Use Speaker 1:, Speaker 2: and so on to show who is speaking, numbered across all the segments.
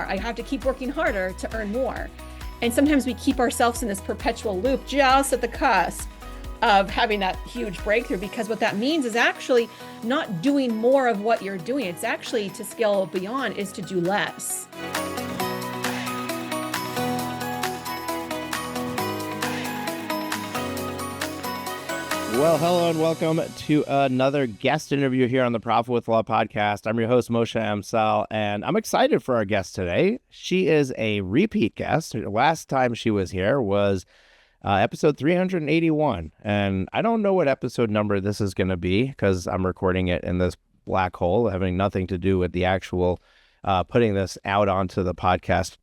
Speaker 1: I have to keep working harder to earn more. And sometimes we keep ourselves in this perpetual loop just at the cusp of having that huge breakthrough, because what that means is actually not doing more of what you're doing. It's actually, to scale beyond, is to do less.
Speaker 2: Well, hello and welcome to another guest interview here on the Profit with Law podcast. I'm your host, Moshe Amsal, and I'm excited for our guest today. She is a repeat guest. The last time she was here was episode 381, and I don't know what episode number this is going to be because I'm recording it in this black hole, having nothing to do with the actual putting this out onto the podcast,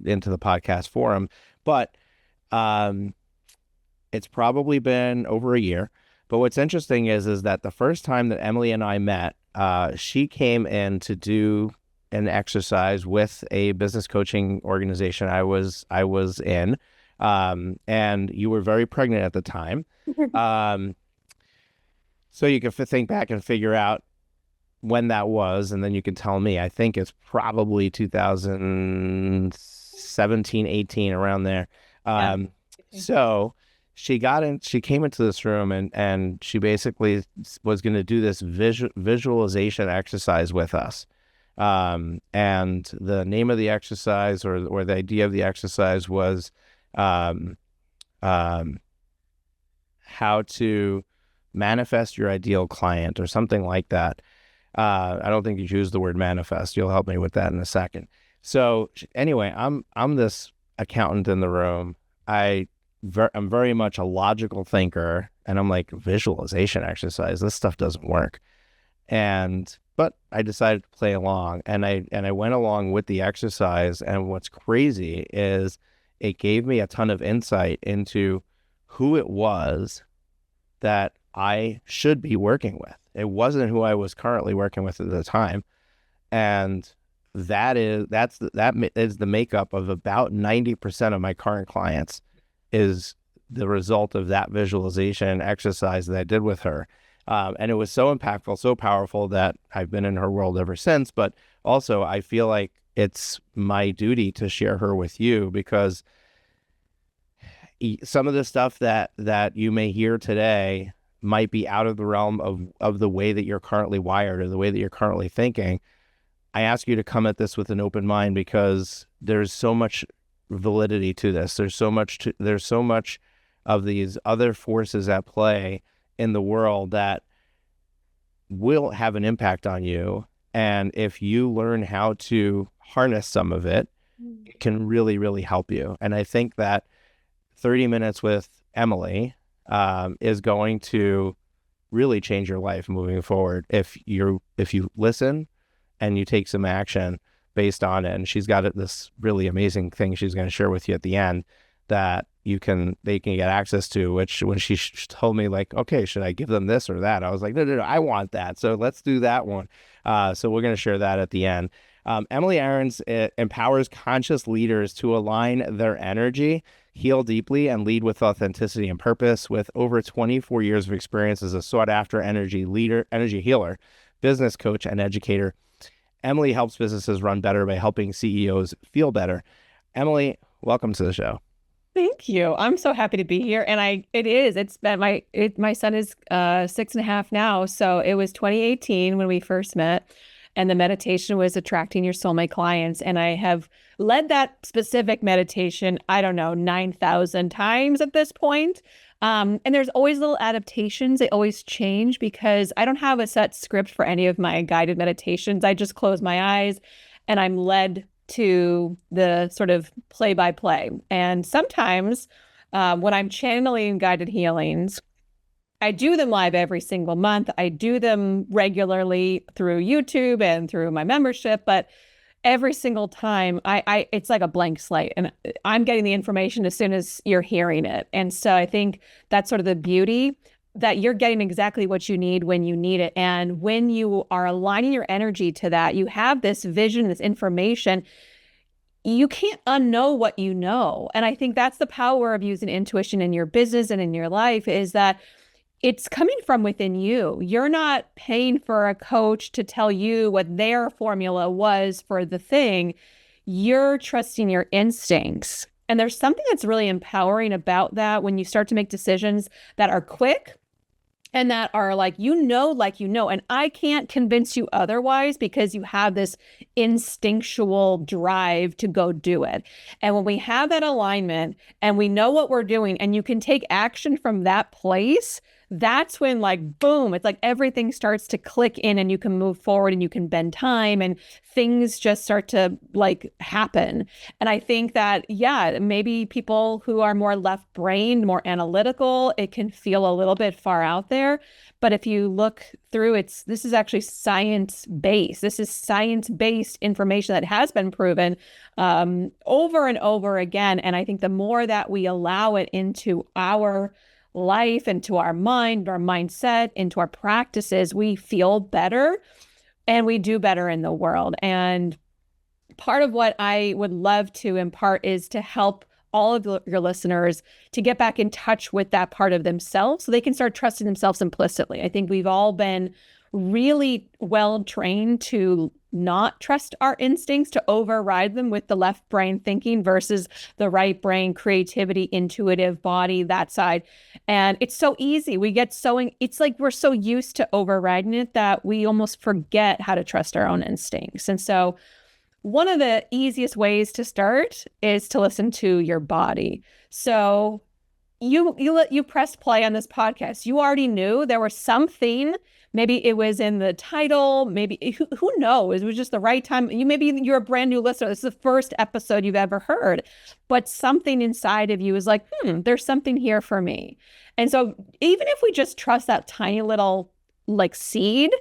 Speaker 2: into the podcast forum, but it's probably been over a year. But what's interesting is that the first time that Emily and I met, she came in to do an exercise with a business coaching organization I was in, and you were very pregnant at the time. So you can think back and figure out when that was, and then you can tell me. I think it's probably 2017, 18, around there. So she came into this room and she basically was going to do this visualization exercise with us. And the name of the exercise or the idea of the exercise was how to manifest your ideal client or something like that. I don't think you used the word manifest. You'll help me with that in a second. So anyway, I'm this accountant in the room. I'm very much a logical thinker, and I'm like, visualization exercise, this stuff doesn't work. But I decided to play along, and I went along with the exercise. And what's crazy is it gave me a ton of insight into who it was that I should be working with. It wasn't who I was currently working with at the time, and that is the makeup of about 90% of my current clients. Is the result of that visualization exercise that I did with her. And it was so impactful, so powerful that I've been in her world ever since. But also I feel like it's my duty to share her with you, because some of the stuff that you may hear today might be out of the realm of the way that you're currently wired or the way that you're currently thinking. I ask you to come at this with an open mind, because there's so much validity to this. There's so much of these other forces at play in the world that will have an impact on you. And if you learn how to harness some of it, it can really, really help you. And I think that 30 minutes with Emily is going to really change your life moving forward if you listen and you take some action based on it. And she's got this really amazing thing she's going to share with you at the end that they can get access to, which when she told me, like, okay, should I give them this or that? I was like, no, I want that. So let's do that one. So we're going to share that at the end. Emily Aarons empowers conscious leaders to align their energy, heal deeply, and lead with authenticity and purpose. With over 24 years of experience as a sought-after energy healer, business coach, and educator, Emily helps businesses run better by helping CEOs feel better. Emily, welcome to the show.
Speaker 1: Thank you. I'm so happy to be here. And it's been my son is 6.5 now. So it was 2018 when we first met, and the meditation was attracting your soulmate clients. And I have led that specific meditation, 9,000 times at this point. And there's always little adaptations. They always change because I don't have a set script for any of my guided meditations. I just close my eyes and I'm led to the sort of play by play. And sometimes when I'm channeling guided healings, I do them live every single month. I do them regularly through YouTube and through my membership, but every single time it's like a blank slate, and I'm getting the information as soon as you're hearing it. And so I think that's sort of the beauty, that you're getting exactly what you need when you need it. And when you are aligning your energy to that, you have this vision, this information, you can't unknow what you know. And I think that's the power of using intuition in your business and in your life, is that it's coming from within you. You're not paying for a coach to tell you what their formula was for the thing. you're trusting your instincts. And there's something that's really empowering about that when you start to make decisions that are quick and that are like you know, and I can't convince you otherwise because you have this instinctual drive to go do it. And when we have that alignment and we know what we're doing and you can take action from that place, that's when like boom, it's like everything starts to click in and you can move forward and you can bend time and things just start to like happen. And I think that, yeah, maybe people who are more left brained, more analytical, it can feel a little bit far out there. But if you look through, this is actually science based. This is science based information that has been proven over and over again. And I think the more that we allow it into our life, into our mind, our mindset, into our practices, we feel better and we do better in the world. And part of what I would love to impart is to help all of your listeners to get back in touch with that part of themselves so they can start trusting themselves implicitly. I think we've all been really well trained to not trust our instincts, to override them with the left brain thinking versus the right brain, creativity, intuitive body, that side. And it's so easy. It's like we're so used to overriding it that we almost forget how to trust our own instincts. And so one of the easiest ways to start is to listen to your body. So you pressed play on this podcast. You already knew there was something. Maybe it was in the title. Maybe who knows? It was just the right time. You're a brand new listener. This is the first episode you've ever heard, but something inside of you is like, there's something here for me. And so even if we just trust that tiny little like seed,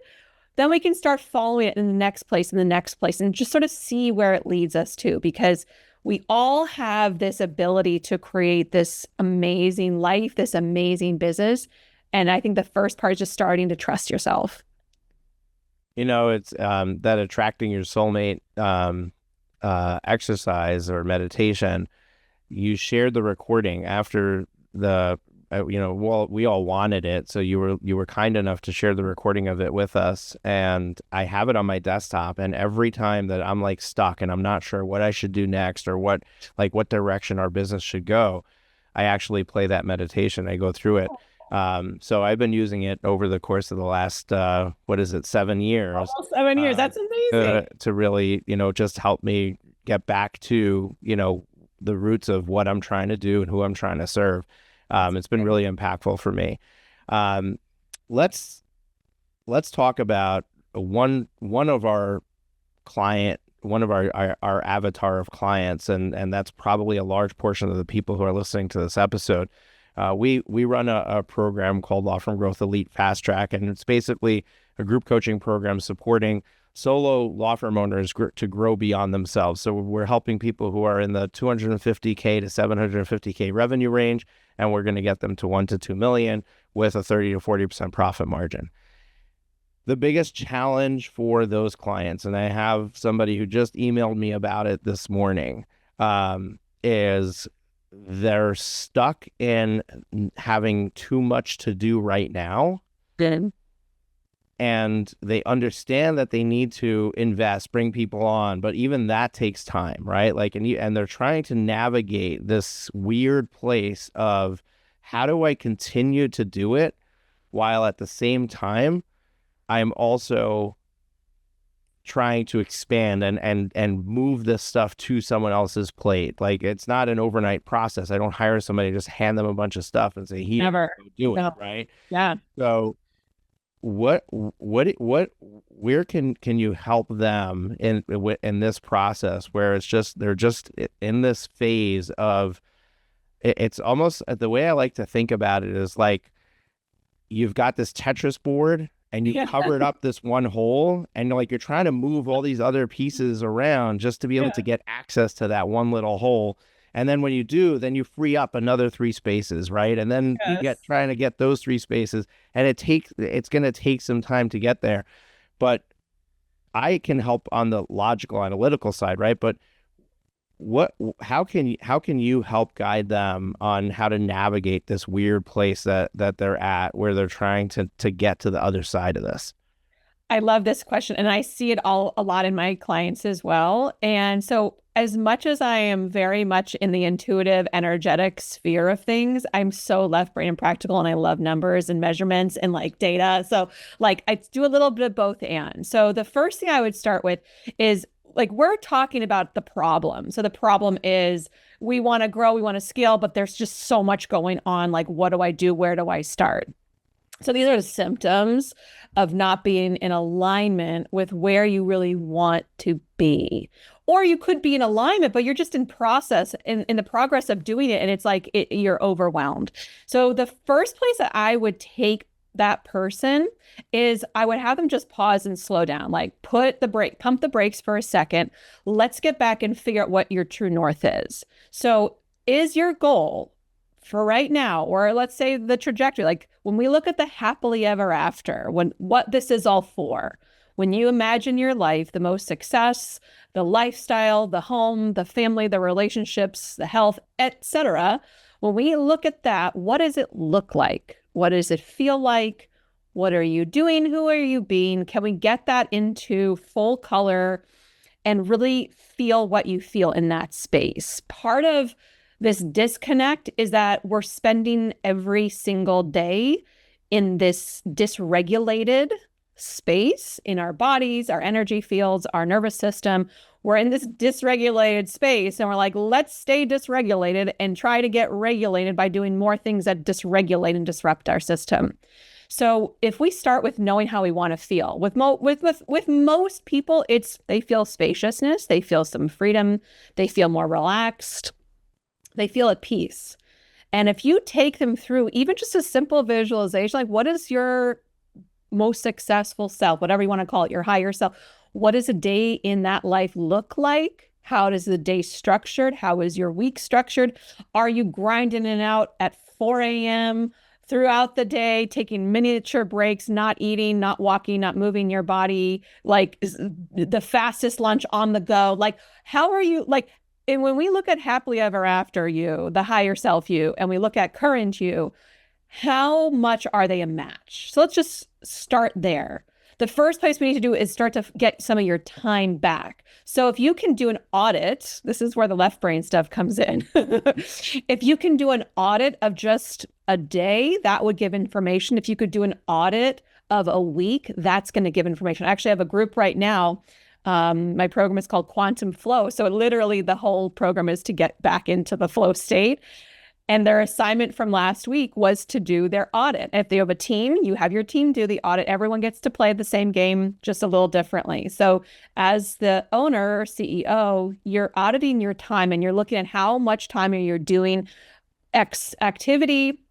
Speaker 1: then we can start following it in the next place, and just sort of see where it leads us to, because we all have this ability to create this amazing life, this amazing business. And I think the first part is just starting to trust yourself.
Speaker 2: It's that attracting your soulmate exercise or meditation. You shared the recording after the well, we all wanted it, so you were kind enough to share the recording of it with us, and I have it on my desktop. And every time that I'm like stuck and I'm not sure what I should do next or what direction our business should go, I actually play that meditation. I go through it. So I've been using it over the course of the last 7 years.
Speaker 1: Almost 7 years. That's amazing.
Speaker 2: To really just help me get back to the roots of what I'm trying to do and who I'm trying to serve. It's been really impactful for me. Let's talk about one of our avatar of clients, and that's probably a large portion of the people who are listening to this episode. We run a program called Law Firm Growth Elite Fast Track, and it's basically a group coaching program supporting solo law firm owners to grow beyond themselves. So we're helping people who are in the 250K to 750K revenue range, and we're going to get them to 1 to 2 million with a 30 to 40% profit margin. The biggest challenge for those clients, and I have somebody who just emailed me about it this morning, is they're stuck in having too much to do right now.
Speaker 1: Good.
Speaker 2: And they understand that they need to invest, bring people on, but even that takes time, right? And they're trying to navigate this weird place of how do I continue to do it while at the same time I'm also trying to expand and move this stuff to someone else's plate. Like, it's not an overnight process. I don't hire somebody, just hand them a bunch of stuff and say, here,
Speaker 1: Never
Speaker 2: do it, right?
Speaker 1: Yeah.
Speaker 2: So where can you help them in this process where they're just in this phase of, it's almost, the way I like to think about it is like you've got this Tetris board and you covered up this one hole, and you're trying to move all these other pieces around just to be able to get access to that one little hole. And then when you do, then you free up another 3 spaces, right? And then you trying to get those 3 spaces, and it's going to take some time to get there. But I can help on the logical analytical side, right? But how can you help guide them on how to navigate this weird place that they're at, where they're trying to get to the other side of this?
Speaker 1: I love this question, and I see it a lot in my clients as well. And so as much as I am very much in the intuitive, energetic sphere of things, I'm so left brain and practical, and I love numbers and measurements and like data. So like I do a little bit of both. And so the first thing I would start with is like, we're talking about the problem. So the problem is we want to grow, we want to scale, but there's just so much going on. Like, what do I do? Where do I start? So these are the symptoms of not being in alignment with where you really want to be. Or you could be in alignment, but you're just in process, in the progress of doing it. And it's like you're overwhelmed. So the first place that I would take that person is I would have them just pause and slow down, like pump the brakes for a second. Let's get back and figure out what your true north is. So is your goal for right now, or let's say the trajectory, like when we look at the happily ever after, when what this is all for, when you imagine your life, the most success, the lifestyle, the home, the family, the relationships, the health, etc. When we look at that, what does it look like? What does it feel like? What are you doing? Who are you being? Can we get that into full color and really feel what you feel in that space? Part of this disconnect is that we're spending every single day in this dysregulated space in our bodies, our energy fields, our nervous system. We're in this dysregulated space and we're like, let's stay dysregulated and try to get regulated by doing more things that dysregulate and disrupt our system. So if we start with knowing how we want to feel, with most people, they feel spaciousness, they feel some freedom, they feel more relaxed, they feel at peace. And if you take them through even just a simple visualization, like what is your most successful self, whatever you want to call it, your higher self, what does a day in that life look like? How does the day structured? How is your week structured? Are you grinding it out at 4 a.m. throughout the day, taking miniature breaks, not eating, not walking, not moving your body, like the fastest lunch on the go? Like, how are you, like, and when we look at happily ever after you, the higher self you, and we look at current you, how much are they a match? So let's just start there. The first place we need to do is start to get some of your time back. So if you can do an audit, this is where the left brain stuff comes in. If you can do an audit of just a day, that would give information. If you could do an audit of a week, that's going to give information. I actually have a group right now. My program is called Quantum Flow. So literally the whole program is to get back into the flow state. And their assignment from last week was to do their audit. If they have a team, you have your team do the audit. Everyone gets to play the same game, just a little differently. So as the owner or CEO, you're auditing your time and you're looking at how much time are you doing X activity.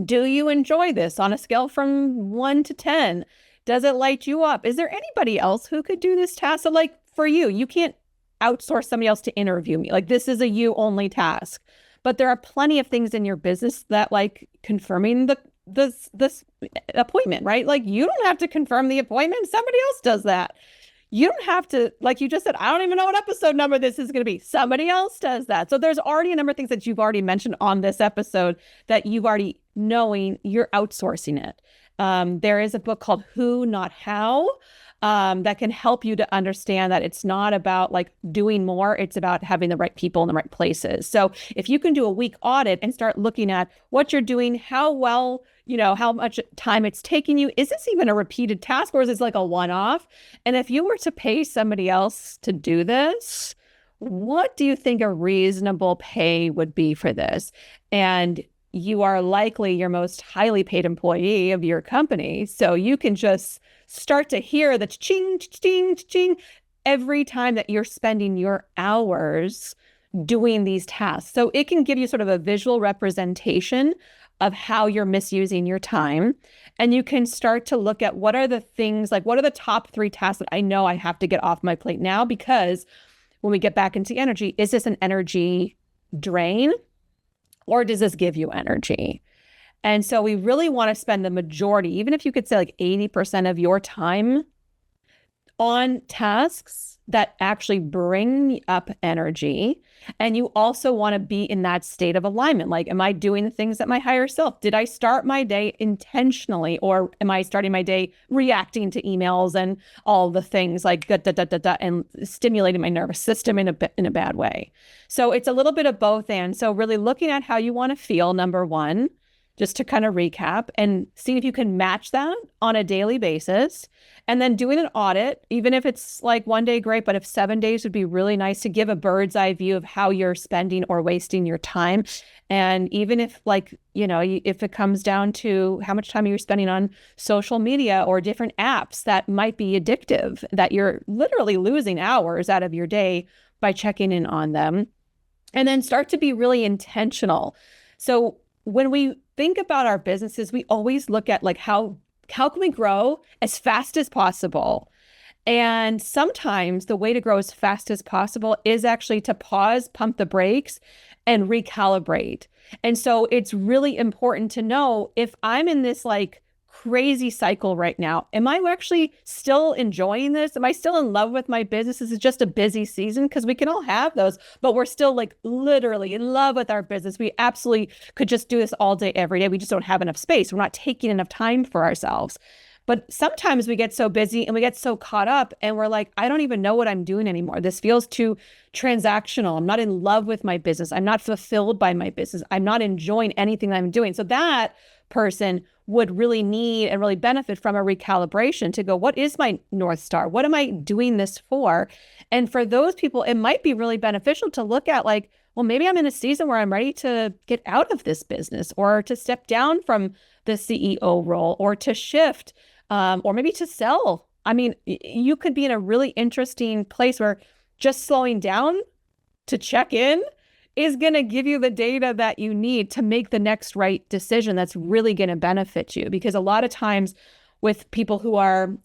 Speaker 1: Do you enjoy this on a scale from 1 to 10? Does it light you up? Is there anybody else who could do this task? So like for you, you can't outsource somebody else to interview me. Like this is a you only task. But there are plenty of things in your business that like confirming this appointment, right? Like you don't have to confirm the appointment. Somebody else does that. You don't have to, like you just said, I don't even know what episode number this is going to be. Somebody else does that. So there's already a number of things that you've already mentioned on this episode that you've already knowing you're outsourcing it. There is a book called Who, Not How, that can help you to understand that it's not about like doing more. It's about having the right people in the right places. So if you can do a week audit and start looking at what you're doing, how well, how much time it's taking you, is this even a repeated task or is this like a one-off? And if you were to pay somebody else to do this, what do you think a reasonable pay would be for this? And you are likely your most highly paid employee of your company. So you can just start to hear the ching, ching, ching every time that you're spending your hours doing these tasks. So it can give you sort of a visual representation of how you're misusing your time. And you can start to look at what are the things, like what are the top 3 tasks that I know I have to get off my plate now? Because when we get back into energy, is this an energy drain? Or does this give you energy? And so we really want to spend the majority, even if you could say like 80% of your time on tasks that actually bring up energy. And you also want to be in that state of alignment. Like, am I doing the things that my higher self? Did I start my day intentionally, or am I starting my day reacting to emails and all the things like da, da, da, da, da, and stimulating my nervous system in a bad way? So it's a little bit of both. And so really looking at how you want to feel, number one, just to kind of recap, and seeing if you can match that on a daily basis. And then doing an audit, even if it's like one day, great, but if 7 days would be really nice to give a bird's eye view of how you're spending or wasting your time. And even if, like, if it comes down to how much time you're spending on social media or different apps that might be addictive, that you're literally losing hours out of your day by checking in on them. And then start to be really intentional. So when we think about our businesses, we always look at like how can we grow as fast as possible? And sometimes the way to grow as fast as possible is actually to pause, pump the brakes, and recalibrate. And so it's really important to know, if I'm in this like crazy cycle right now, am I actually still enjoying this? Am I still in love with my business? Is it just a busy season? Because we can all have those, but we're still like literally in love with our business. We absolutely could just do this all day, every day. We just don't have enough space. We're not taking enough time for ourselves. But sometimes we get so busy and we get so caught up and we're like, I don't even know what I'm doing anymore. This feels too transactional. I'm not in love with my business. I'm not fulfilled by my business. I'm not enjoying anything that I'm doing. So that person would really need and really benefit from a recalibration to go, what is my North Star? What am I doing this for? And for those people, it might be really beneficial to look at like, well, maybe I'm in a season where I'm ready to get out of this business, or to step down from the CEO role, or to shift, or maybe to sell. I mean, you could be in a really interesting place where just slowing down to check in is going to give you the data that you need to make the next right decision that's really going to benefit you. Because a lot of times with people who are,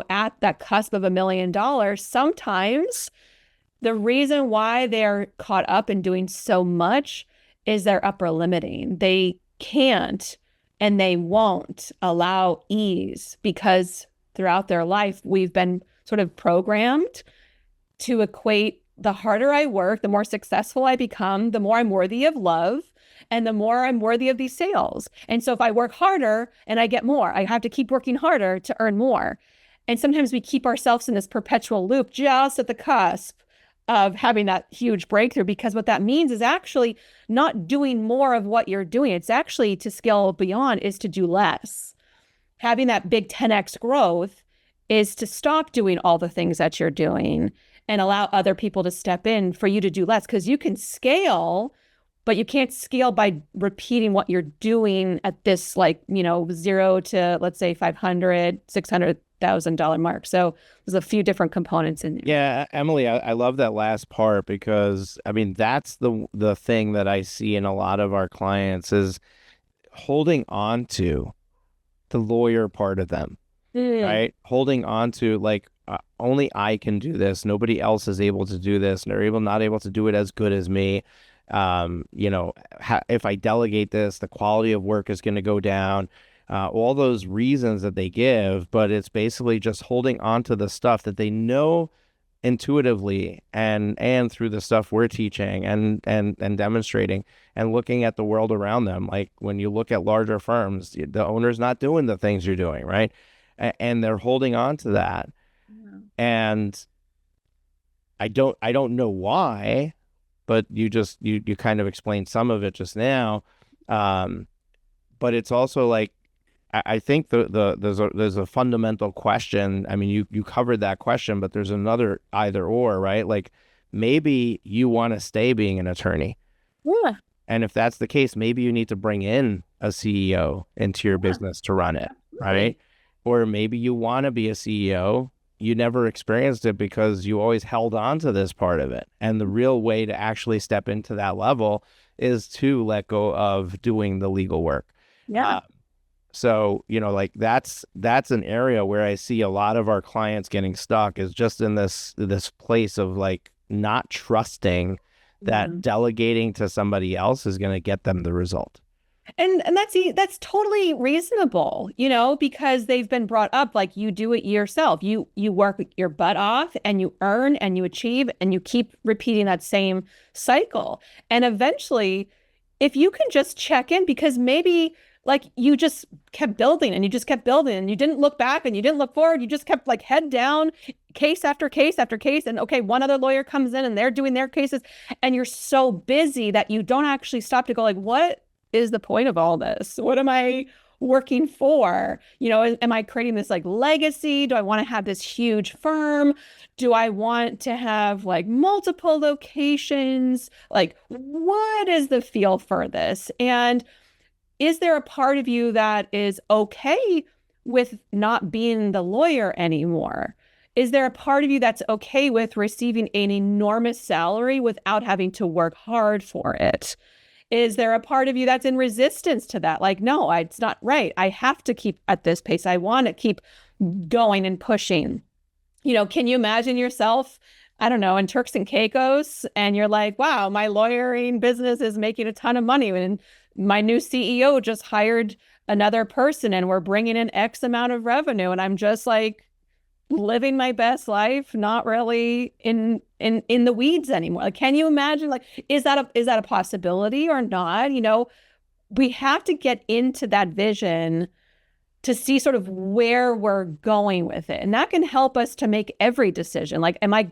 Speaker 1: at that cusp of $1 million, sometimes the reason why they're caught up in doing so much is they're upper limiting. They can't and they won't allow ease, because throughout their life, we've been sort of programmed to equate the harder I work, the more successful I become, the more I'm worthy of love, and the more I'm worthy of these sales. And so if I work harder and I get more, I have to keep working harder to earn more. And sometimes we keep ourselves in this perpetual loop just at the cusp of having that huge breakthrough, because what that means is actually not doing more of what you're doing. It's actually, to scale beyond, is to do less. Having that big 10x growth is to stop doing all the things that you're doing and allow other people to step in for you to do less, because you can scale, but you can't scale by repeating what you're doing at this, like, 0 to, let's say, $500,000, $600,000 mark. So there's a few different components in there.
Speaker 2: Yeah, Emily, I love that last part, because I mean, that's the thing that I see in a lot of our clients is holding on to the lawyer part of them, right? Holding on to like, only I can do this. Nobody else is able to do this, and they're not able to do it as good as me. If I delegate this, the quality of work is going to go down. All those reasons that they give, but it's basically just holding on to the stuff that they know intuitively and through the stuff we're teaching and demonstrating, and looking at the world around them. Like when you look at larger firms, the owner's not doing the things you're doing, right? And they're holding on to that. Yeah. And I don't know why, but you kind of explained some of it just now. But it's also like, I think there's a fundamental question. I mean, you covered that question, but there's another either or, right? Like maybe you want to stay being an attorney.
Speaker 1: Yeah.
Speaker 2: And if that's the case, maybe you need to bring in a CEO into your business to run it, right? Or maybe you want to be a CEO. You never experienced it because you always held on to this part of it. And the real way to actually step into that level is to let go of doing the legal work.
Speaker 1: Yeah.
Speaker 2: So, like that's an area where I see a lot of our clients getting stuck, is just in this place of like not trusting that delegating to somebody else is going to get them the result.
Speaker 1: And that's totally reasonable, because they've been brought up like you do it yourself. You work your butt off and you earn and you achieve and you keep repeating that same cycle. And eventually, if you can just check in, because maybe like you just kept building and you just kept building and you didn't look back and you didn't look forward, you just kept like head down, case after case after case. And okay, one other lawyer comes in and they're doing their cases, and you're so busy that you don't actually stop to go like, what is the point of all this? What am I working for? Am I creating this like legacy? Do I want to have this huge firm? Do I want to have like multiple locations? Like, what is the feel for this? And is there a part of you that is okay with not being the lawyer anymore? Is there a part of you that's okay with receiving an enormous salary without having to work hard for it? Is there a part of you that's in resistance to that? Like, no, it's not right. I have to keep at this pace. I want to keep going and pushing. Can you imagine yourself, I don't know, in Turks and Caicos, and you're like, wow, my lawyering business is making a ton of money, and my new CEO just hired another person, and we're bringing in X amount of revenue, and I'm just like living my best life, not really in the weeds anymore. Like, can you imagine? Like, is that a possibility or not? We have to get into that vision to see sort of where we're going with it. And that can help us to make every decision. Like, am I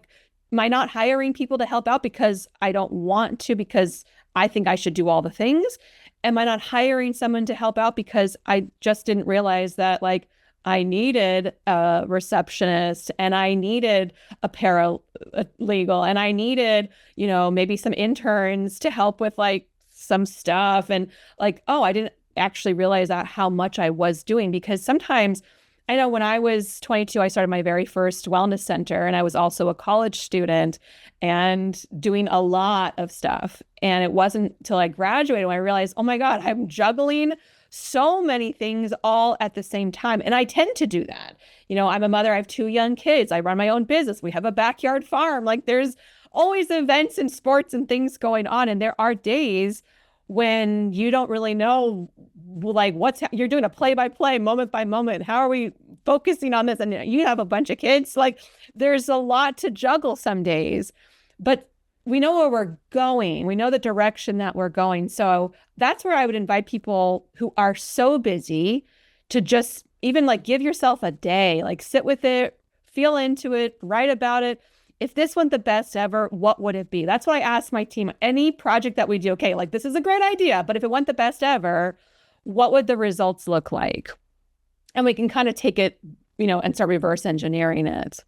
Speaker 1: not hiring people to help out because I don't want to, because I think I should do all the things? Am I not hiring someone to help out because I just didn't realize that like I needed a receptionist and I needed a paralegal and I needed, maybe some interns to help with like some stuff, and like, oh, I didn't actually realize that how much I was doing. Because sometimes I know when I was 22, I started my very first wellness center, and I was also a college student and doing a lot of stuff. And it wasn't until I graduated when I realized, oh my God, I'm juggling so many things all at the same time. And I tend to do that. I'm a mother, I have 2 young kids, I run my own business, we have a backyard farm. Like, there's always events and sports and things going on. And there are days when you don't really know, like, you're doing a play-by-play, moment by moment. How are we focusing on this? And you have a bunch of kids. Like, there's a lot to juggle some days, but we know where we're going. We know the direction that we're going. So that's where I would invite people who are so busy to just even like give yourself a day, like sit with it, feel into it, write about it. If this wasn't the best ever, what would it be? That's what I ask my team. Any project that we do, okay, like this is a great idea, but if it wasn't the best ever, what would the results look like? And we can kind of take it, and start reverse engineering it.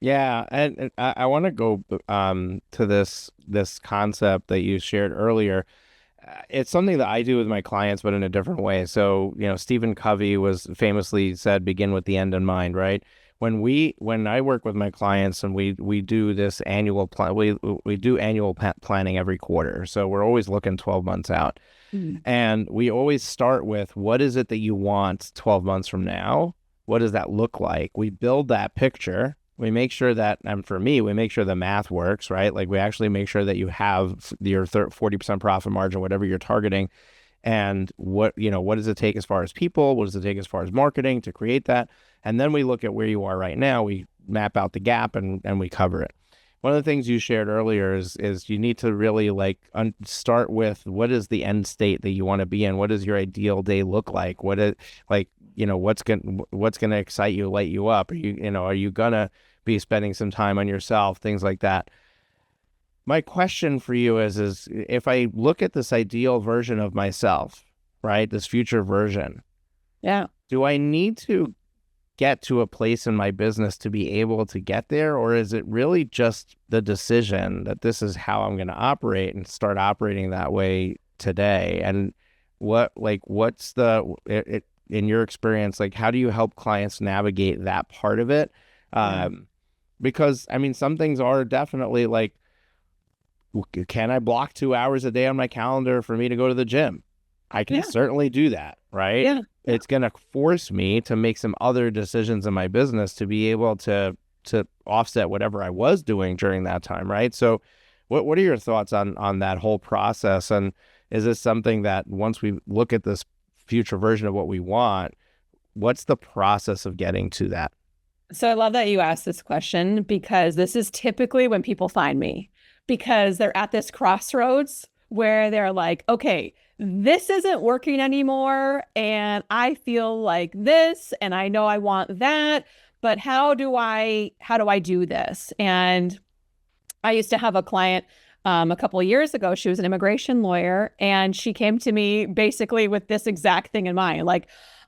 Speaker 2: Yeah, and I want to go to this concept that you shared earlier. It's something that I do with my clients, but in a different way. So, Stephen Covey was famously said, begin with the end in mind, right? When I work with my clients and we do this annual plan, we do annual planning every quarter. So we're always looking 12 months out. Mm-hmm. And we always start with, what is it that you want 12 months from now? What does that look like? We build that picture. We make sure that, and for me, we make sure the math works, right? Like, we actually make sure that you have your 40% profit margin, whatever you're targeting. And what does it take as far as people? What does it take as far as marketing to create that? And then we look at where you are right now. We map out the gap and we cover it. One of the things you shared earlier is you need to really start with, what is the end state that you want to be in? What does your ideal day look like? What's gonna excite you, light you up? Are you gonna be spending some time on yourself? Things like that. My question for you is if I look at this ideal version of myself, right, this future version,
Speaker 1: yeah,
Speaker 2: do I need to get to a place in my business to be able to get there? Or is it really just the decision that this is how I'm going to operate and start operating that way today? And what's in your experience, like, how do you help clients navigate that part of it? Because some things are definitely like, can I block 2 hours a day on my calendar for me to go to the gym? I can certainly do that, right?
Speaker 1: Yeah.
Speaker 2: It's going to force me to make some other decisions in my business to be able to offset whatever I was doing during that time, right? So what are your thoughts on that whole process? And Is this something that once we look at this future version of what we want, what's the process of getting to that?
Speaker 1: So I love that you asked this question because this is typically when people find me because they're at this crossroads where they're like, okay, this isn't working anymore. And I feel like this, and I know I want that, but how do I do this? And I used to have a client a couple of years ago. She was an immigration lawyer, and she came to me basically with this exact thing in mind. Like,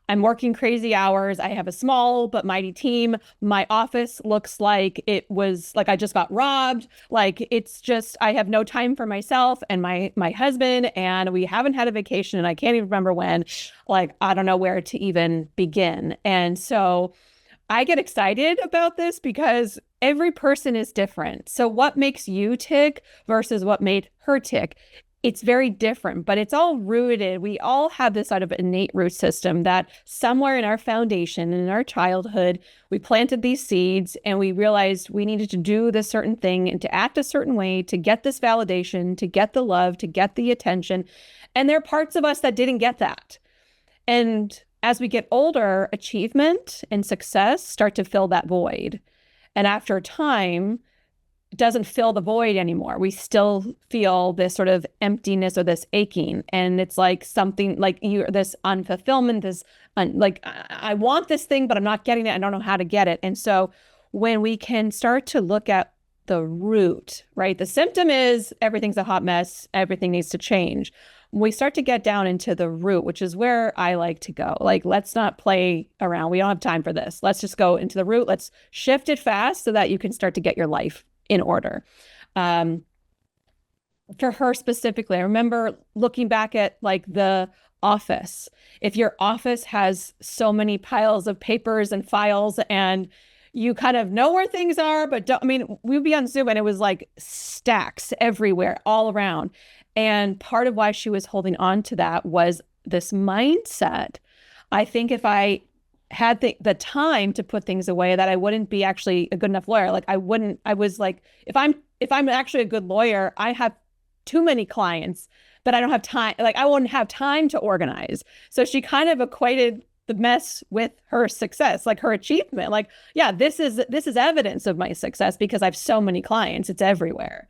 Speaker 1: I'm working crazy hours. I have a small but mighty team. My office looks like it was like I just got robbed. Like it's just I have no time for myself and my husband, and we haven't had a vacation, and I can't even remember when. Like I don't know where to even begin. And so I get excited about this because every person is different. So what makes you tick versus what made her tick? It's very different, but it's all rooted. We all have this sort of innate root system that somewhere in our foundation, in our childhood, we planted these seeds and we realized we needed to do this certain thing and to act a certain way to get this validation, to get the love, to get the attention. And there are parts of us that didn't get that. And as we get older, achievement and success start to fill that void. And after time, it doesn't fill the void anymore. We still feel this sort of emptiness or this aching. And it's like something like this unfulfillment, like I want this thing, but I'm not getting it. I don't know how to get it. And so when we can start to look at the root, right? The symptom is everything's a hot mess. Everything needs to change. When we start to get down into the root, which is where I like to go, like, let's not play around. We don't have time for this. Let's just go into the root. Let's shift it fast so that you can start to get your life in order. For her specifically, I remember looking back at like the office. If your office has so many piles of papers and files and you kind of know where things are, but don't, I mean, we'd be on Zoom and it was like stacks everywhere, all around. And part of why she was holding on to that was this mindset. I think if I had the time to put things away, that I wouldn't be actually a good enough lawyer. Like I was like, if I'm actually a good lawyer, I have too many clients, but I don't have time. Like I wouldn't have time to organize. So she kind of equated the mess with her success, like her achievement. Like, yeah, this is evidence of my success because I have so many clients. It's everywhere.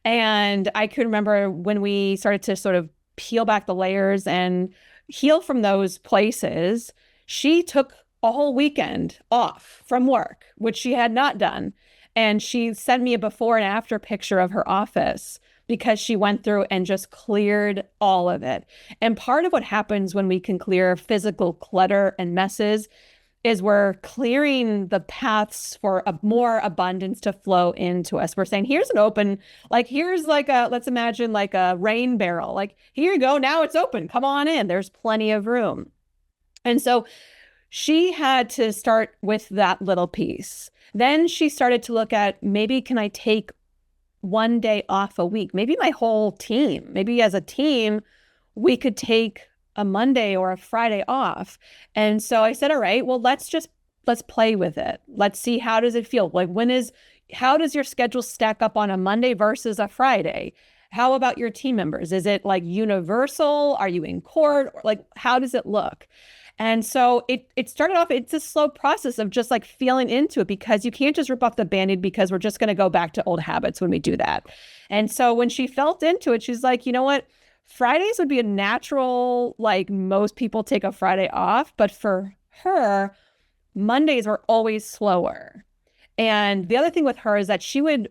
Speaker 1: And I could remember when we started to sort of peel back the layers and heal from those places, she took a whole weekend off from work, which she had not done. And she sent me a before and after picture of her office because she went through and just cleared all of it. And part of what happens when we can clear physical clutter and messes is we're clearing the paths for a more abundance to flow into us. We're saying, here's an open, like, here's like let's imagine like a rain barrel. Like, here you go. Now it's open. Come on in. There's plenty of room. And so she had to start with that little piece. Then she started to look at, maybe can I take one day off a week? Maybe my whole team, maybe as a team, we could take a Monday or a Friday off. And so I said, all right, well, let's play with it. Let's see, how does it feel? Like how does your schedule stack up on a Monday versus a Friday? How about your team members? Is it like universal? Are you in court? Like, how does it look? And so it started off, it's a slow process of just like feeling into it, because you can't just rip off the Band-Aid, because we're just going to go back to old habits when we do that. And so when she felt into it, she's like, you know what? Fridays would be a natural, like most people take a Friday off, but for her, Mondays were always slower. And the other thing with her is that she would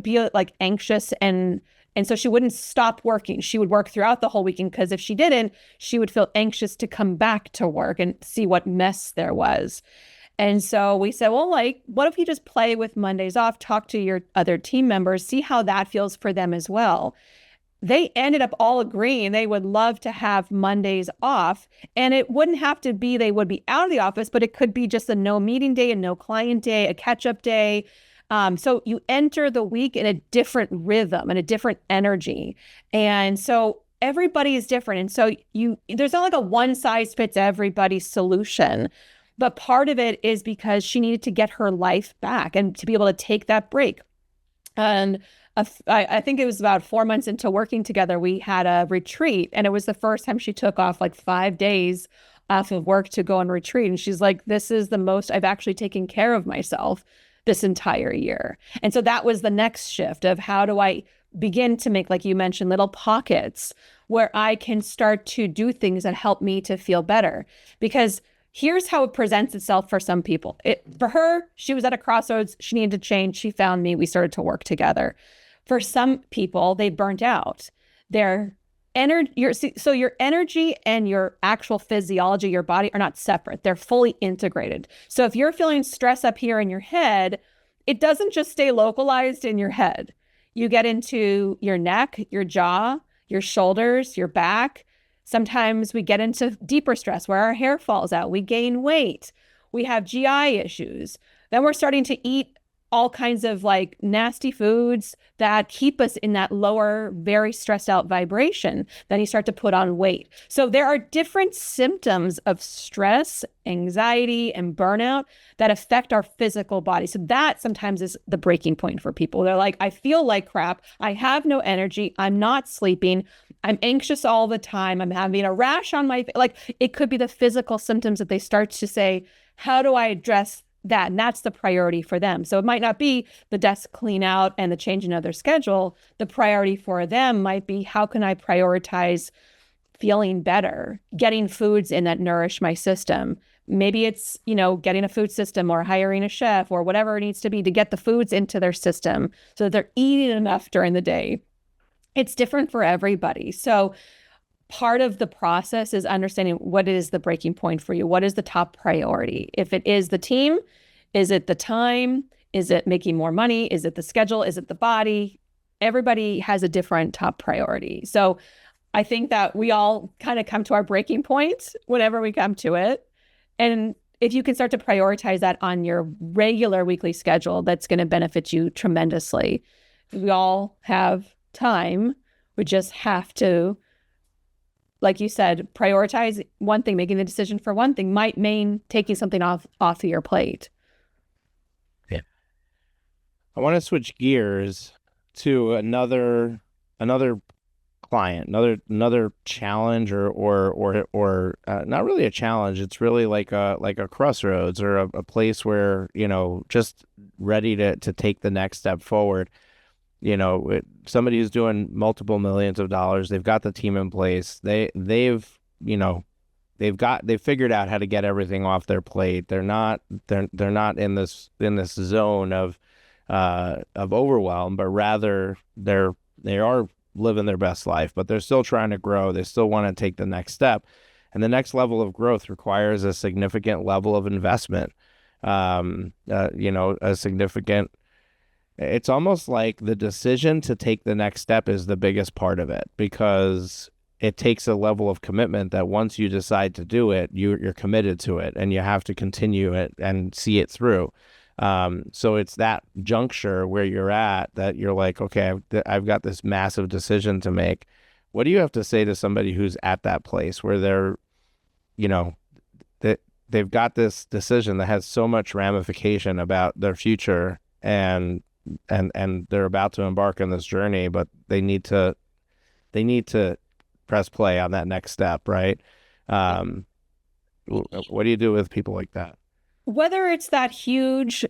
Speaker 1: be like anxious, and so she wouldn't stop working. She would work throughout the whole weekend, because if she didn't, she would feel anxious to come back to work and see what mess there was. And so we said, well, like, what if you just play with Mondays off, talk to your other team members, see how that feels for them as well. They ended up all agreeing they would love to have Mondays off, and it wouldn't have to be they would be out of the office, but it could be just a no meeting day, a no client day, a catch-up day. So you enter the week in a different rhythm and a different energy. And so everybody is different. And so there's not like a one size fits everybody solution, but part of it is because she needed to get her life back and to be able to take that break. And I think it was about 4 months into working together, we had a retreat, and it was the first time she took off like 5 days off of work to go on retreat. And she's like, this is the most I've actually taken care of myself this entire year. And so that was the next shift of how do I begin to make, like you mentioned, little pockets where I can start to do things that help me to feel better. Because here's how it presents itself for some people. For her, she was at a crossroads. She needed to change. She found me. We started to work together. For some people, they burnt out. Their your energy and your actual physiology, your body, are not separate. They're fully integrated. So if you're feeling stress up here in your head, it doesn't just stay localized in your head. You get into your neck, your jaw, your shoulders, your back. Sometimes we get into deeper stress where our hair falls out. We gain weight. We have GI issues. Then we're starting to eat all kinds of like nasty foods that keep us in that lower, very stressed out vibration. Then you start to put on weight. So there are different symptoms of stress, anxiety, and burnout that affect our physical body. So that sometimes is the breaking point for people. They're like, I feel like crap. I have no energy. I'm not sleeping. I'm anxious all the time. I'm having a rash on my face. Like, it could be the physical symptoms that they start to say, how do I address that? And that's the priority for them. So it might not be the desk clean out and the changing of their schedule. The priority for them might be, how can I prioritize feeling better, getting foods in that nourish my system? Maybe it's, getting a food system or hiring a chef or whatever it needs to be to get the foods into their system so that they're eating enough during the day. It's different for everybody. So part of the process is understanding what is the breaking point for you. What is the top priority? If it is the team, is it the time? Is it making more money? Is it the schedule? Is it the body? Everybody has a different top priority. So I think that we all kind of come to our breaking point whenever we come to it. And if you can start to prioritize that on your regular weekly schedule, that's going to benefit you tremendously. We all have time. We just have to, like you said, prioritize one thing. Making the decision for one thing might mean taking something off of your plate.
Speaker 2: Yeah. I want to switch gears to another client, another challenge, or not really a challenge. It's really like a crossroads, or a place where, just ready to take the next step forward. Somebody who's doing multiple millions of dollars, they've got the team in place. They've figured out how to get everything off their plate. They're not in this zone of overwhelm, but rather they are living their best life, but they're still trying to grow. They still want to take the next step. And the next level of growth requires a significant level of investment. It's almost like the decision to take the next step is the biggest part of it, because it takes a level of commitment that once you decide to do it, you're committed to it, and you have to continue it and see it through. So it's that juncture where you're at that you're like, okay, I've got this massive decision to make. What do you have to say to somebody who's at that place where they're, they've got this decision that has so much ramification about their future, and they're about to embark on this journey, but they need to press play on that next step, right? What do you do with people like that?
Speaker 1: Whether it's that huge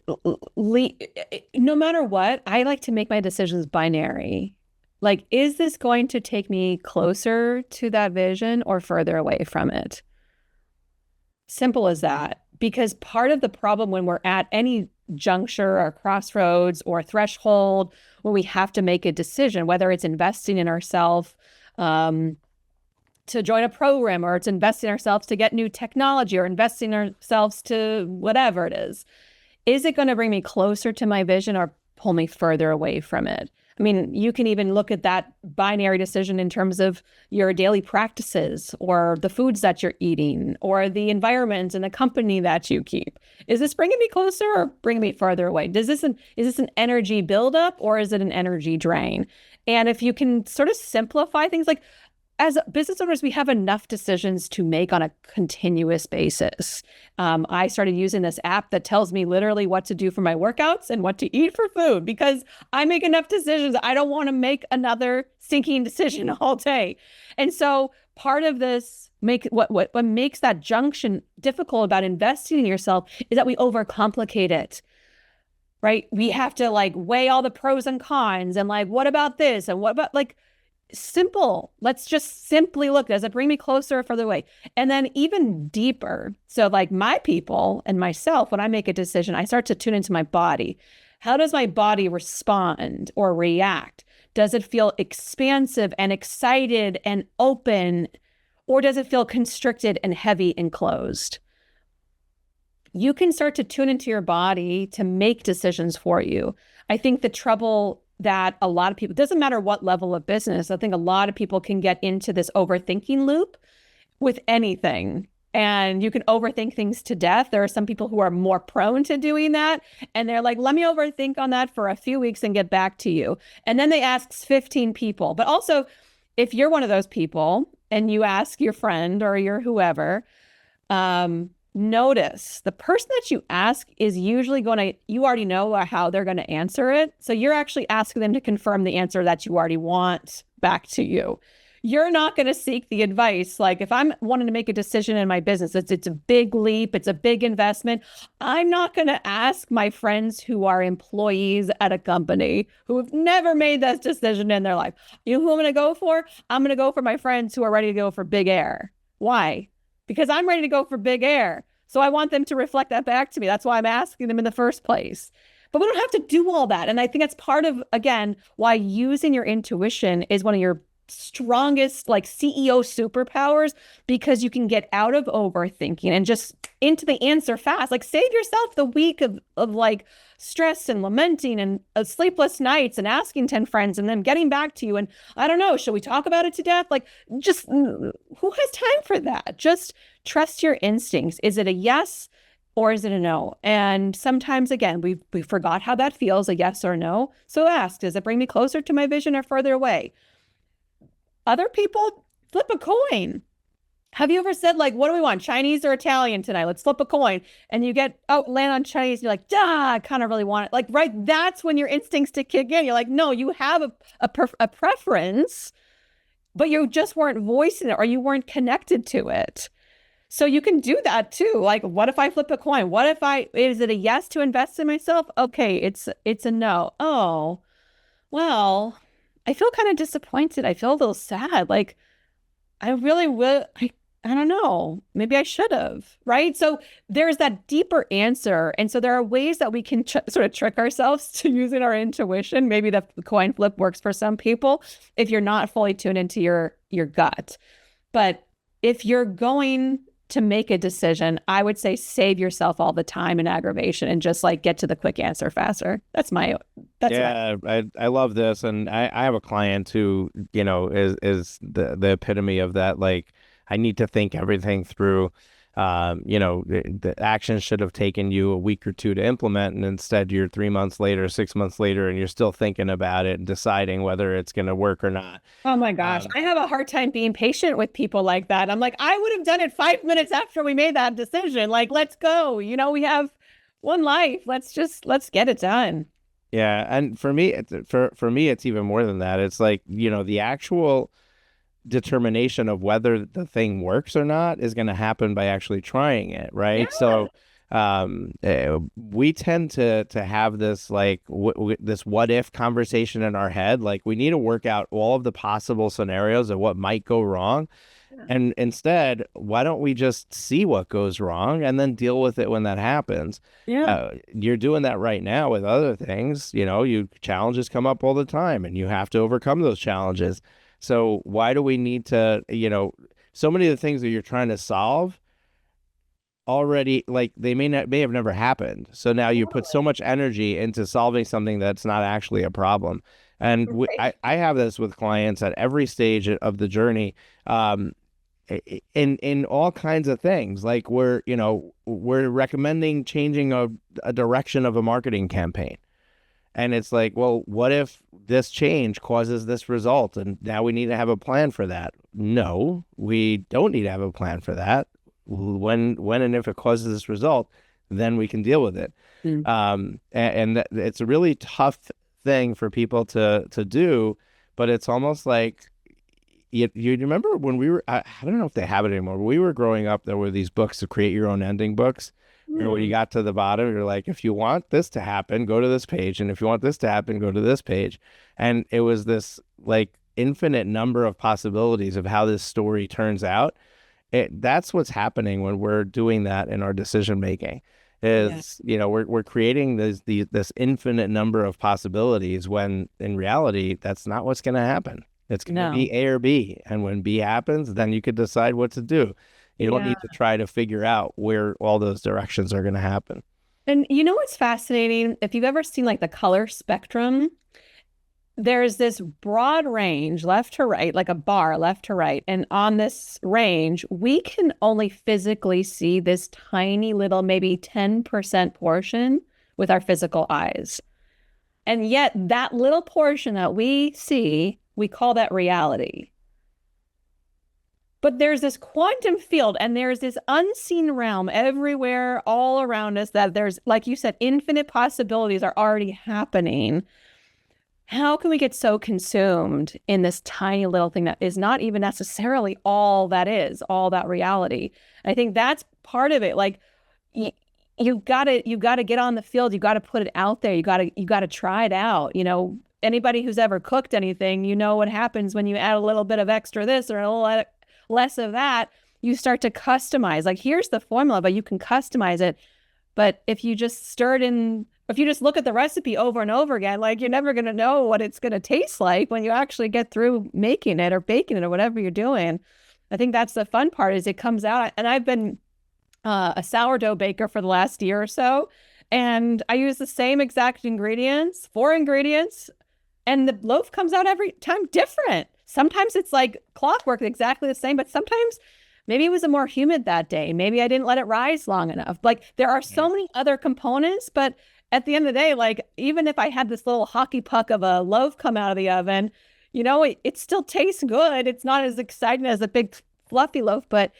Speaker 1: no matter what, I like to make my decisions binary. Like, is this going to take me closer to that vision or further away from it? Simple as that. Because part of the problem when we're at any juncture or crossroads or threshold, when we have to make a decision, whether it's investing in ourselves to join a program, or it's investing in ourselves to get new technology, or investing in ourselves to whatever it is it going to bring me closer to my vision or pull me further away from it? I mean, you can even look at that binary decision in terms of your daily practices, or the foods that you're eating, or the environment and the company that you keep. Is this bringing me closer or bringing me farther away? Is this an energy buildup, or is it an energy drain? And if you can sort of simplify things, like, as business owners, we have enough decisions to make on a continuous basis. I started using this app that tells me literally what to do for my workouts and what to eat for food because I make enough decisions. I don't want to make another stinking decision all day. And so part of this what makes that junction difficult about investing in yourself is that we overcomplicate it. Right? We have to like weigh all the pros and cons and like, what about this? And what about like simple? Let's just simply look. Does it bring me closer or further away? And then even deeper. So like my people and myself, when I make a decision, I start to tune into my body. How does my body respond or react? Does it feel expansive and excited and open? Or does it feel constricted and heavy and closed? You can start to tune into your body to make decisions for you. I think the trouble that a lot of people, it doesn't matter what level of business, I think a lot of people can get into this overthinking loop with anything. And you can overthink things to death. There are some people who are more prone to doing that. And they're like, let me overthink on that for a few weeks and get back to you. And then they ask 15 people. But also, if you're one of those people and you ask your friend or your whoever, notice the person that you ask is usually you already know how they're going to answer it. So you're actually asking them to confirm the answer that you already want back to you. You're not going to seek the advice. Like if I'm wanting to make a decision in my business, it's a big leap, it's a big investment. I'm not going to ask my friends who are employees at a company who have never made that decision in their life. You know who I'm going to go for? I'm going to go for my friends who are ready to go for big air. Why? Because I'm ready to go for big air. So I want them to reflect that back to me. That's why I'm asking them in the first place. But we don't have to do all that. And I think that's part of, again, why using your intuition is one of your strongest like CEO superpowers, because you can get out of overthinking and just into the answer fast. Like save yourself the week of like stress and lamenting and sleepless nights and asking 10 friends and then getting back to you. And I don't know, should we talk about it to death? Like just who has time for that? Just trust your instincts. Is it a yes or is it a no? And sometimes, again, we forgot how that feels, a yes or no. So ask, does it bring me closer to my vision or further away? Other people flip a coin. Have you ever said, like, what do we want, Chinese or Italian tonight? Let's flip a coin. And you get, land on Chinese. You're like, I kind of really want it. Like, right, that's when your instincts to kick in. You're like, no, you have a preference, but you just weren't voicing it or you weren't connected to it. So you can do that too. Like, what if I flip a coin? What if is it a yes to invest in myself? Okay, it's a no. Oh, well, I feel kind of disappointed. I feel a little sad. Like, I really will. I don't know. Maybe I should have. Right. So there's that deeper answer. And so there are ways that we can sort of trick ourselves to using our intuition. Maybe the coin flip works for some people if you're not fully tuned into your gut. But if you're going to make a decision, I would say save yourself all the time and aggravation and just like get to the quick answer faster.
Speaker 2: I love this. And I have a client who, is the epitome of that. Like, I need to think everything through. The action should have taken you a week or two to implement, and instead you're 3 months later, 6 months later, and you're still thinking about it and deciding whether it's going to work or not.
Speaker 1: Oh my gosh. I have a hard time being patient with people like that. I'm like, I would have done it 5 minutes after we made that decision. Like, let's go. We have one life. Let's get it done.
Speaker 2: Yeah. And for me, it's even more than that. It's like, the actual determination of whether the thing works or not is going to happen by actually trying it, right?
Speaker 1: Yeah.
Speaker 2: So we tend to have this like this what if conversation in our head. Like, we need to work out all of the possible scenarios of what might go wrong. Yeah. And instead, why don't we just see what goes wrong and then deal with it when that happens?
Speaker 1: Yeah.
Speaker 2: You're doing that right now with other things. Challenges come up all the time and you have to overcome those challenges. So why do we need to, so many of the things that you're trying to solve already, like, they may have never happened. So now you put so much energy into solving something that's not actually a problem. And I have this with clients at every stage of the journey, in all kinds of things. Like, we're recommending changing a direction of a marketing campaign. And it's like, well, what if this change causes this result? And now we need to have a plan for that. No, we don't need to have a plan for that. When and if it causes this result, then we can deal with it. And it's a really tough thing for people to do, but it's almost like, you remember when we were, I don't know if they have it anymore, but we were growing up, there were these books to create your own ending books. When you got to the bottom, you're like, if you want this to happen, go to this page. And if you want this to happen, go to this page. And it was this like infinite number of possibilities of how this story turns out. That's what's happening when we're doing that in our decision making. Is, we're creating this infinite number of possibilities when in reality, that's not what's going to happen. It's going to be A or B. And when B happens, then you could decide what to do. You don't need to try to figure out where all those directions are going to happen.
Speaker 1: And you know what's fascinating? If you've ever seen like the color spectrum, there's this broad range left to right, like a bar left to right. And on this range, we can only physically see this tiny little, maybe 10% portion with our physical eyes. And yet that little portion that we see, we call that reality. But there's this quantum field and there's this unseen realm everywhere, all around us, that there's, like you said, infinite possibilities are already happening. How can we get so consumed in this tiny little thing that is not even necessarily all that is, all that reality? I think that's part of it. Like you gotta get on the field. You gotta put it out there. You gotta try it out. Anybody who's ever cooked anything, what happens when you add a little bit of extra this or a little less of that. You start to customize. Like, here's the formula, but you can customize it. But if you just if you just look at the recipe over and over again, like, you're never going to know what it's going to taste like when you actually get through making it or baking it or whatever you're doing. I think that's the fun part, is it comes out. And I've been a sourdough baker for the last year or so, and I use the same exact ingredients, 4 ingredients, and the loaf comes out every time different. Sometimes it's like clockwork, exactly the same, but sometimes maybe it was a more humid that day. Maybe I didn't let it rise long enough. Like, there are so many other components, but at the end of the day, like, even if I had this little hockey puck of a loaf come out of the oven, it still tastes good. It's not as exciting as a big fluffy loaf, but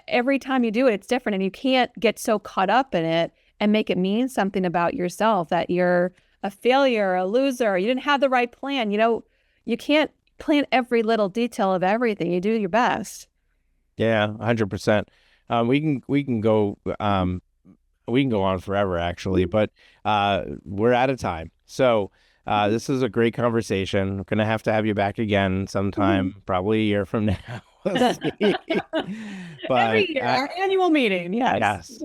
Speaker 1: every time you do it, it's different. And you can't get so caught up in it and make it mean something about yourself, that you're a failure, a loser, you didn't have the right plan. You can't plan every little detail of everything. You do your best.
Speaker 2: Yeah, 100%. We can go on forever, actually, but we're out of time. So this is a great conversation. We're going to have you back again sometime, probably a year from now. We'll see. But
Speaker 1: every year, our annual meeting. Yes.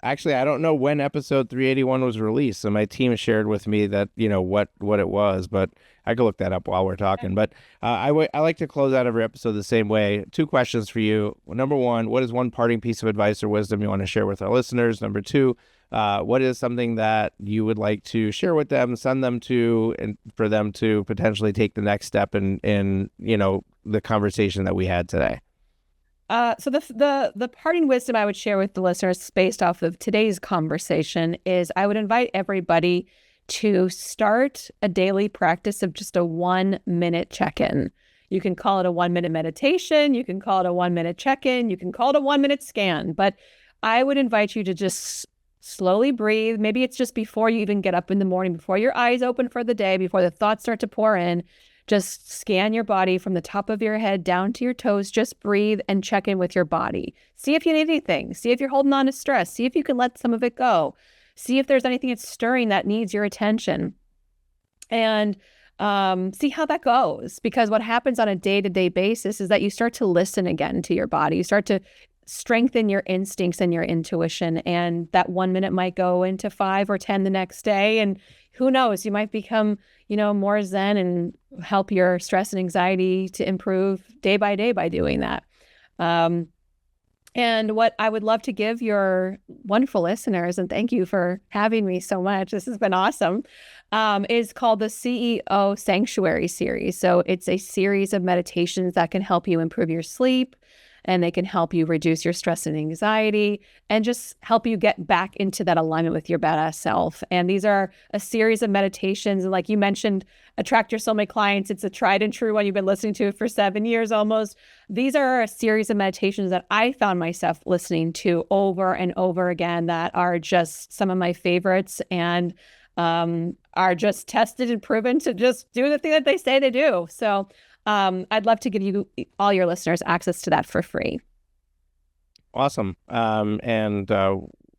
Speaker 2: Actually, I don't know when episode 381 was released. So my team shared with me that, what it was, but I could look that up while we're talking. But I like to close out every episode the same way. 2 questions for you. Number 1, what is one parting piece of advice or wisdom you want to share with our listeners? Number 2, what is something that you would like to share with them, send them to, and for them to potentially take the next step in the conversation that we had today?
Speaker 1: So the parting wisdom I would share with the listeners based off of today's conversation is, I would invite everybody to start a daily practice of just a 1-minute check-in. You can call it a 1-minute meditation. You can call it a 1-minute check-in. You can call it a 1-minute scan. But I would invite you to just slowly breathe. Maybe it's just before you even get up in the morning, before your eyes open for the day, before the thoughts start to pour in. Just scan your body from the top of your head down to your toes. Just breathe and check in with your body. See if you need anything. See if you're holding on to stress. See if you can let some of it go. See if there's anything that's stirring that needs your attention. And see how that goes. Because what happens on a day-to-day basis is that you start to listen again to your body. You start to strengthen your instincts and your intuition. And that 1 minute might go into 5 or 10 the next day. And who knows, you might become, more zen and help your stress and anxiety to improve day by day by doing that. And what I would love to give your wonderful listeners, and thank you for having me so much, this has been awesome, is called the CEO Sanctuary series. So it's a series of meditations that can help you improve your sleep and they can help you reduce your stress and anxiety and just help you get back into that alignment with your badass self. And these are a series of meditations. And like you mentioned, Attract Your Soulmate Clients, it's a tried and true one. You've been listening to it for 7 years almost. These are a series of meditations that I found myself listening to over and over again that are just some of my favorites and are just tested and proven to just do the thing that they say they do. So I'd love to give you, all your listeners, access to that for free.
Speaker 2: Awesome. And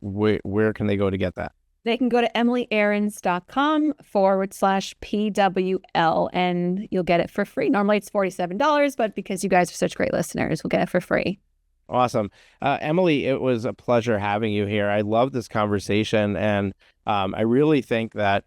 Speaker 2: where can they go to get that?
Speaker 1: They can go to emilyaarons.com/PWL and you'll get it for free. Normally it's $47, but because you guys are such great listeners, we'll get it for free.
Speaker 2: Awesome. Emily, it was a pleasure having you here. I love this conversation. And I really think that,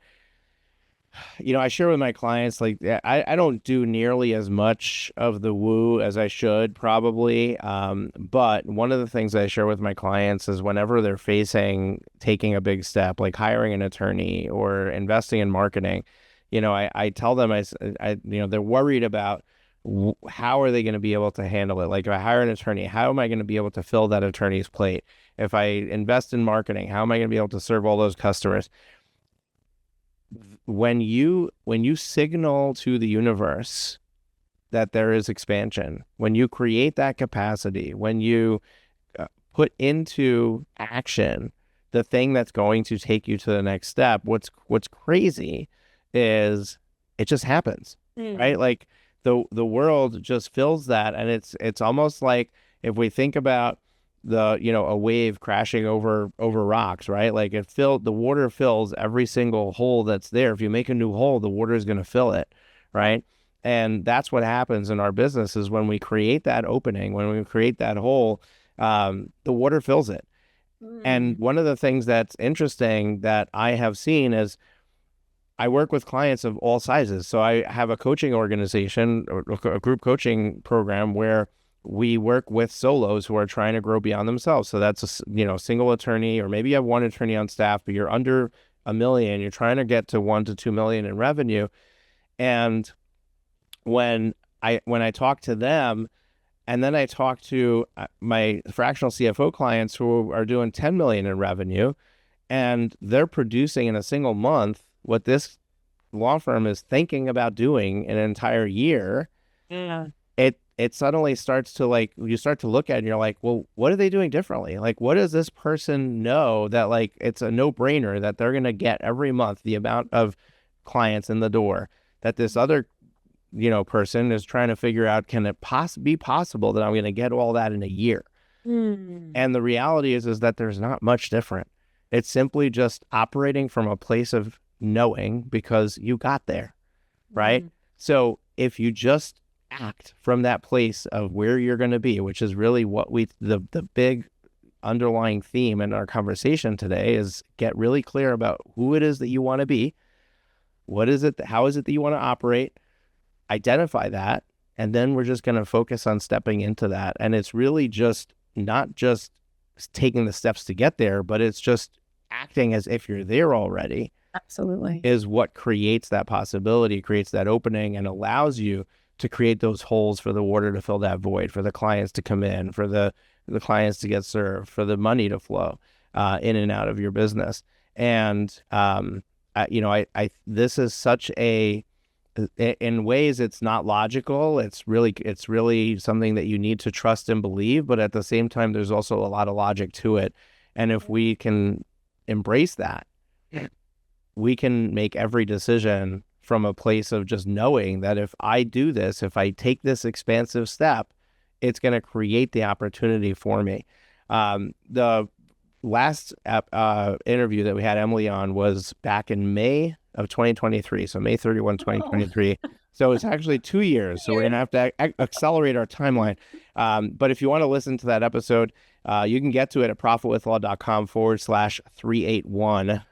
Speaker 2: I share with my clients, like, I don't do nearly as much of the woo as I should probably. But one of the things I share with my clients is whenever they're facing taking a big step, like hiring an attorney or investing in marketing, I tell them, they're worried about how are they going to be able to handle it? Like, if I hire an attorney, how am I going to be able to fill that attorney's plate? If I invest in marketing, how am I going to be able to serve all those customers? When you signal to the universe that there is expansion, when you create that capacity, when you put into action the thing that's going to take you to the next step, what's crazy is it just happens, right? Like the world just fills that, and it's almost like if we think about a wave crashing over rocks, right? Like the water fills every single hole that's there. If you make a new hole, the water is going to fill it, right? And that's what happens in our business is when we create that opening, when we create that hole, the water fills it. And one of the things that's interesting that I have seen is I work with clients of all sizes. So I have a coaching organization, or a group coaching program where we work with solos who are trying to grow beyond themselves. So that's a single attorney, or maybe you have one attorney on staff, but you're under $1 million. You're trying to get to $1 to $2 million in revenue. And when I talk to them, and then I talk to my fractional CFO clients who are doing 10 million in revenue, and they're producing in a single month what this law firm is thinking about doing in an entire year.
Speaker 1: Yeah.
Speaker 2: It suddenly starts to you start to look at it and you're like, well, what are they doing differently? Like, what does this person know that it's a no-brainer that they're going to get every month the amount of clients in the door that this other, person is trying to figure out, can it be possible that I'm going to get all that in a year? And the reality is that there's not much different. It's simply just operating from a place of knowing because you got there, right? So if you just act from that place of where you're going to be, which is really what the big underlying theme in our conversation today is, get really clear about who it is that you want to be. What is it? How is it that you want to operate? Identify that. And then we're just going to focus on stepping into that. And it's really just not just taking the steps to get there, but it's just acting as if you're there already.
Speaker 1: Absolutely.
Speaker 2: Is what creates that possibility, creates that opening, and allows you to create those holes for the water to fill that void, for the clients to come in, for the clients to get served, for the money to flow in and out of your business. And this is such in ways it's not logical. It's really something that you need to trust and believe, but at the same time, there's also a lot of logic to it. And if we can embrace that, we can make every decision from a place of just knowing that if I do this, if I take this expansive step, it's going to create the opportunity for me. The last interview that we had Emily on was back in May of 2023. So May 31, 2023. So it's actually 2 years. So we're going to have to accelerate our timeline. But if you want to listen to that episode, you can get to it at profitwithlaw.com/381.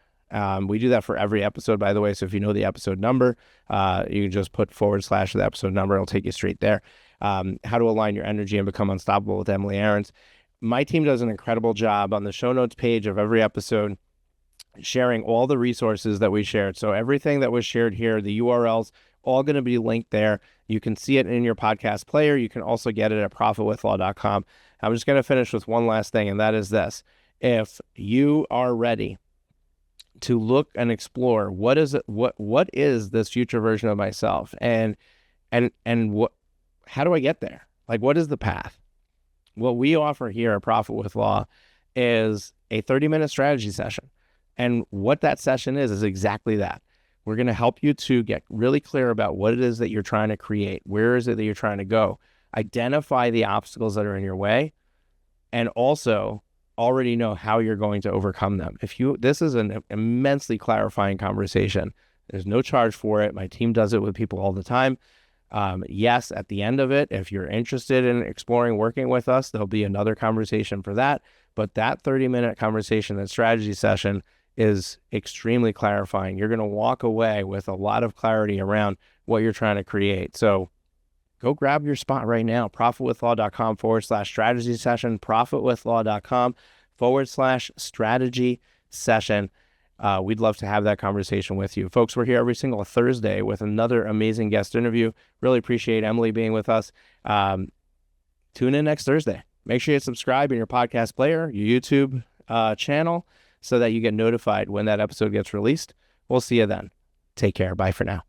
Speaker 2: We do that for every episode, by the way. So if you know the episode number, you can just put / the episode number. It'll take you straight there. How to align your energy and become unstoppable with Emily Aarons. My team does an incredible job on the show notes page of every episode, sharing all the resources that we shared. So everything that was shared here, the URLs, all going to be linked there. You can see it in your podcast player. You can also get it at profitwithlaw.com. I'm just going to finish with one last thing, and that is this. If you are ready to look and explore what is this future version of myself, and what, how do I get there? Like, what is the path? What we offer here at Profit with Law is a 30-minute strategy session. And what that session is exactly that. We're going to help you to get really clear about what it is that you're trying to create. Where is it that you're trying to go? Identify the obstacles that are in your way, and also already know how you're going to overcome them. This is an immensely clarifying conversation. There's no charge for it. My team does it with people all the time. Yes, at the end of it, if you're interested in exploring working with us, there'll be another conversation for that. But that 30-minute conversation, that strategy session, is extremely clarifying. You're going to walk away with a lot of clarity around what you're trying to create. So go grab your spot right now. profitwithlaw.com/strategy session, profitwithlaw.com/strategy session. We'd love to have that conversation with you. Folks, we're here every single Thursday with another amazing guest interview. Really appreciate Emily being with us. Tune in next Thursday. Make sure you subscribe in your podcast player, your YouTube channel, so that you get notified when that episode gets released. We'll see you then. Take care. Bye for now.